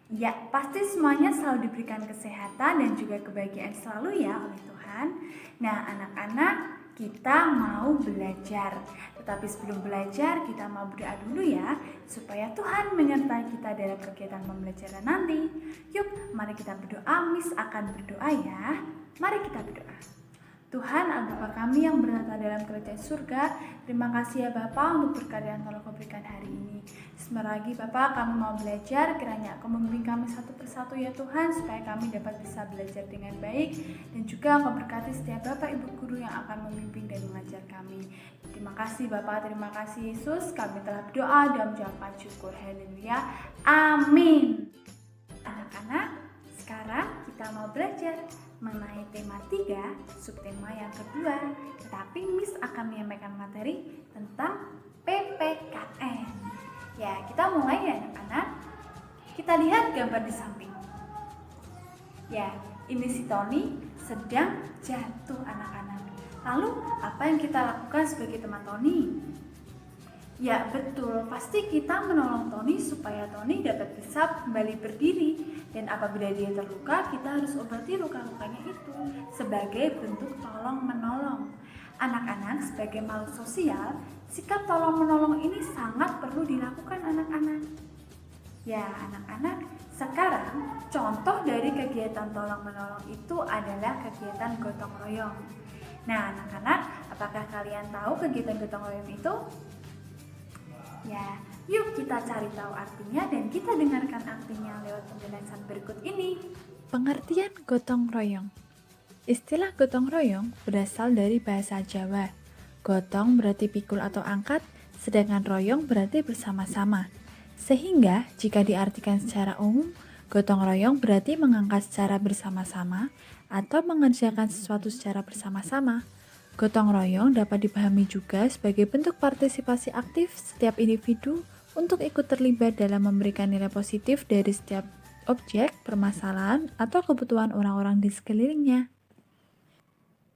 Ya, pasti semuanya selalu diberikan kesehatan dan juga kebahagiaan selalu ya oleh Tuhan. Nah, anak-anak, kita mau belajar. Tetapi sebelum belajar, kita mau berdoa dulu ya, supaya Tuhan menyertai kita dalam kegiatan pembelajaran nanti. Yuk, mari kita berdoa. Miss akan berdoa ya. Mari kita berdoa. Tuhan, Bapa kami yang berada dalam kerajaan surga, terima kasih ya Bapa untuk berkat yang telah Kau berikan hari ini. Sebentar lagi Bapa, kami mau belajar, kiranya Kau membimbing kami satu persatu ya Tuhan, supaya kami dapat bisa belajar dengan baik, dan juga Kau berkati setiap Bapak Ibu Guru yang akan membimbing dan mengajar kami. Terima kasih Bapak, terima kasih Yesus, kami telah berdoa dan mengucapkan syukur. Haleluya, amin. Anak-anak, sekarang kita mau belajar mengenai tema 3, subtema yang kedua. Tetapi Miss akan menyampaikan materi tentang PPKN. Ya, kita mulai ya anak-anak. Kita lihat gambar di samping. Ya, ini si Tony sedang jatuh anak-anak. Lalu, apa yang kita lakukan sebagai teman Tony? Ya betul, pasti kita menolong Tony supaya Tony dapat bisa kembali berdiri. Dan apabila dia terluka, kita harus obati luka-lukanya itu sebagai bentuk tolong-menolong. Anak-anak sebagai makhluk sosial, sikap tolong-menolong ini sangat perlu dilakukan anak-anak. Ya anak-anak, sekarang contoh dari kegiatan tolong-menolong itu adalah kegiatan gotong royong. Nah anak-anak, apakah kalian tahu kegiatan gotong royong itu? Ya, yuk kita cari tahu artinya dan kita dengarkan artinya lewat penjelasan berikut ini. Pengertian gotong royong. Istilah gotong royong berasal dari bahasa Jawa. Gotong berarti pikul atau angkat, sedangkan royong berarti bersama-sama. Sehingga jika diartikan secara umum, gotong royong berarti mengangkat secara bersama-sama atau mengerjakan sesuatu secara bersama-sama. Gotong royong dapat dipahami juga sebagai bentuk partisipasi aktif setiap individu untuk ikut terlibat dalam memberikan nilai positif dari setiap objek, permasalahan, atau kebutuhan orang-orang di sekelilingnya.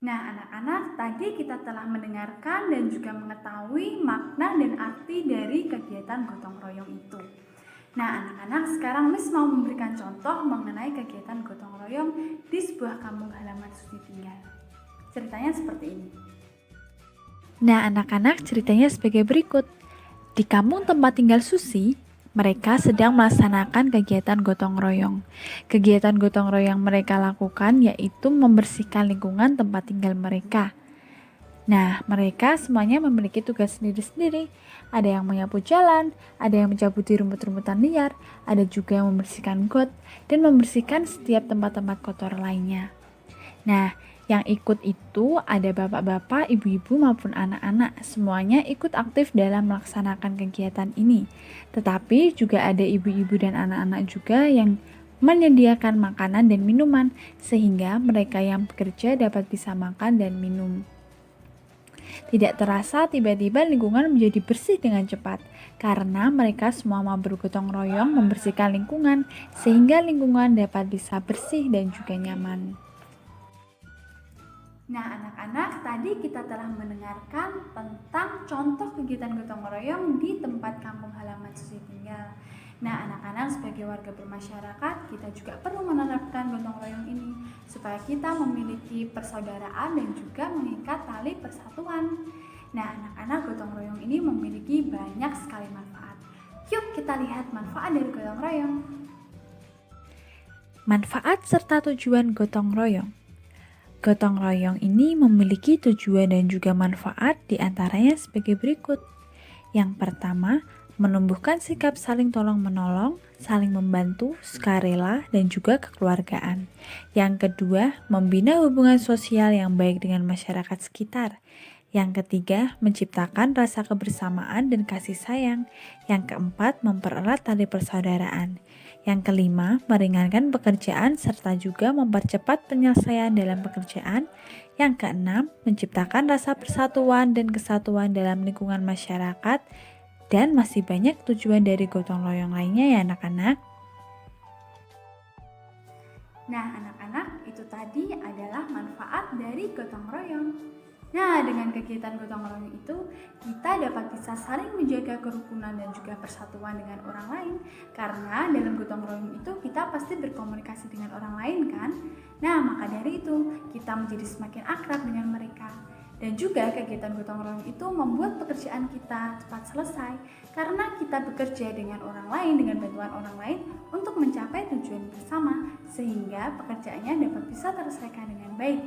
Nah anak-anak, tadi kita telah mendengarkan dan juga mengetahui makna dan arti dari kegiatan gotong royong itu. Nah anak-anak, sekarang Miss mau memberikan contoh mengenai kegiatan gotong royong di sebuah kampung halaman Suci tinggal. Ceritanya seperti ini. Nah, anak-anak ceritanya sebagai berikut. Di kampung tempat tinggal Susi, mereka sedang melaksanakan kegiatan gotong royong. Kegiatan gotong royong mereka lakukan yaitu membersihkan lingkungan tempat tinggal mereka. Nah, mereka semuanya memiliki tugas sendiri-sendiri. Ada yang menyapu jalan, ada yang mencabuti rumput-rumputan liar, ada juga yang membersihkan got, dan membersihkan setiap tempat-tempat kotor lainnya. Nah, yang ikut itu ada bapak-bapak, ibu-ibu maupun anak-anak. Semuanya ikut aktif dalam melaksanakan kegiatan ini. Tetapi juga ada ibu-ibu dan anak-anak juga yang menyediakan makanan dan minuman sehingga mereka yang bekerja dapat bisa makan dan minum. Tidak terasa tiba-tiba lingkungan menjadi bersih dengan cepat karena mereka semua mau bergotong royong membersihkan lingkungan sehingga lingkungan dapat bisa bersih dan juga nyaman. Nah anak-anak, tadi kita telah mendengarkan tentang contoh kegiatan gotong royong di tempat kampung halaman Susi tinggal. Nah anak-anak, sebagai warga bermasyarakat, kita juga perlu menerapkan gotong royong ini supaya kita memiliki persaudaraan dan juga mengikat tali persatuan. Nah anak-anak, gotong royong ini memiliki banyak sekali manfaat. Yuk kita lihat manfaat dari gotong royong. Manfaat serta tujuan gotong royong. Gotong royong ini memiliki tujuan dan juga manfaat diantaranya sebagai berikut. Yang pertama, menumbuhkan sikap saling tolong-menolong, saling membantu, sukarela, dan juga kekeluargaan. Yang kedua, membina hubungan sosial yang baik dengan masyarakat sekitar. Yang ketiga, menciptakan rasa kebersamaan dan kasih sayang. Yang keempat, mempererat tali persaudaraan. Yang kelima, meringankan pekerjaan serta juga mempercepat penyelesaian dalam pekerjaan. Yang keenam, menciptakan rasa persatuan dan kesatuan dalam lingkungan masyarakat. Dan masih banyak tujuan dari gotong royong lainnya ya anak-anak. Nah anak-anak, itu tadi adalah manfaat dari gotong royong. Nah, dengan kegiatan gotong royong itu, kita dapat bisa saling menjaga kerukunan dan juga persatuan dengan orang lain. Karena dalam gotong royong itu kita pasti berkomunikasi dengan orang lain kan? Nah, maka dari itu kita menjadi semakin akrab dengan mereka. Dan juga kegiatan gotong royong itu membuat pekerjaan kita cepat selesai karena kita bekerja dengan orang lain, dengan bantuan orang lain untuk mencapai tujuan bersama sehingga pekerjaannya dapat bisa terselesaikan dengan baik.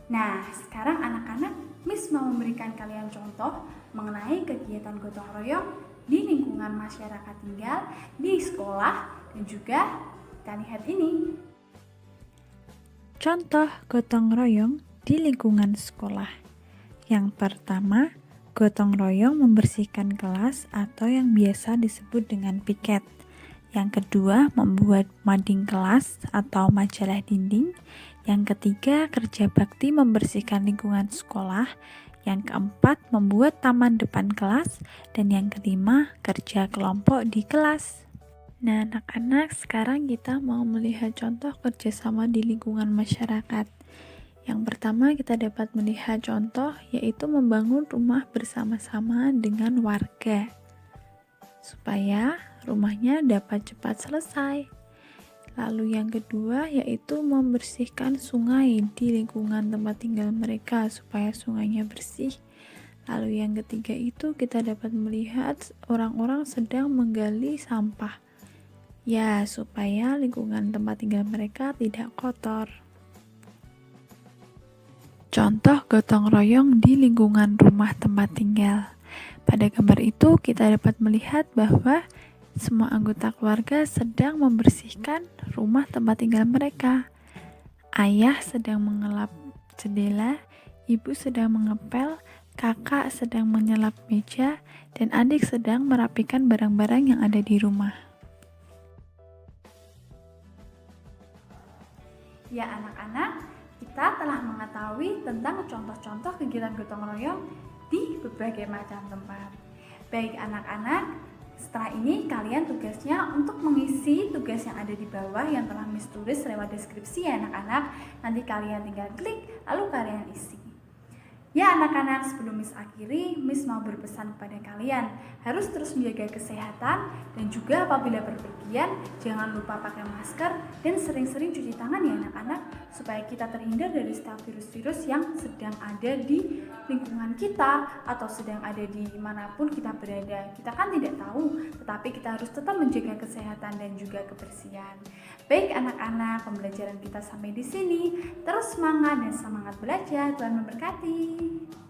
Nah, sekarang anak-anak, Miss mau memberikan kalian contoh mengenai kegiatan gotong royong di lingkungan masyarakat tinggal, di sekolah, dan juga kita lihat ini. Contoh gotong royong di lingkungan sekolah. Yang pertama, gotong royong membersihkan kelas atau yang biasa disebut dengan piket. Yang kedua, membuat mading kelas atau majalah dinding. Yang ketiga, kerja bakti membersihkan lingkungan sekolah. Yang keempat, membuat taman depan kelas. Dan yang kelima, kerja kelompok di kelas. Nah, anak-anak, sekarang kita mau melihat contoh kerjasama di lingkungan masyarakat. Yang pertama, kita dapat melihat contoh yaitu membangun rumah bersama-sama dengan warga supaya rumahnya dapat cepat selesai. Lalu yang kedua yaitu membersihkan sungai di lingkungan tempat tinggal mereka supaya sungainya bersih. Lalu yang ketiga itu kita dapat melihat orang-orang sedang menggali sampah. Ya, supaya lingkungan tempat tinggal mereka tidak kotor. Contoh gotong royong di lingkungan rumah tempat tinggal. Pada gambar itu kita dapat melihat bahwa semua anggota keluarga sedang membersihkan rumah tempat tinggal mereka. Ayah sedang mengelap jendela, ibu sedang mengepel, kakak sedang menyelap meja, dan adik sedang merapikan barang-barang yang ada di rumah. Ya anak-anak, kita telah mengetahui tentang contoh-contoh kegiatan gotong royong di berbagai macam tempat. Baik anak-anak, setelah ini kalian tugasnya untuk mengisi tugas yang ada di bawah yang telah Miss tulis lewat deskripsi ya anak-anak. Nanti kalian tinggal klik lalu kalian isi. Ya anak-anak, sebelum Miss akhiri, Miss mau berpesan kepada kalian harus terus menjaga kesehatan dan juga apabila berpergian jangan lupa pakai masker dan sering-sering cuci tangan ya anak-anak supaya kita terhindar dari setiap virus-virus yang sedang ada di lingkungan kita atau sedang ada di manapun kita berada. Kita kan tidak tahu, tetapi kita harus tetap menjaga kesehatan dan juga kebersihan. Baik anak-anak, pembelajaran kita sampai di sini. Terus semangat dan semangat belajar. Tuhan memberkati.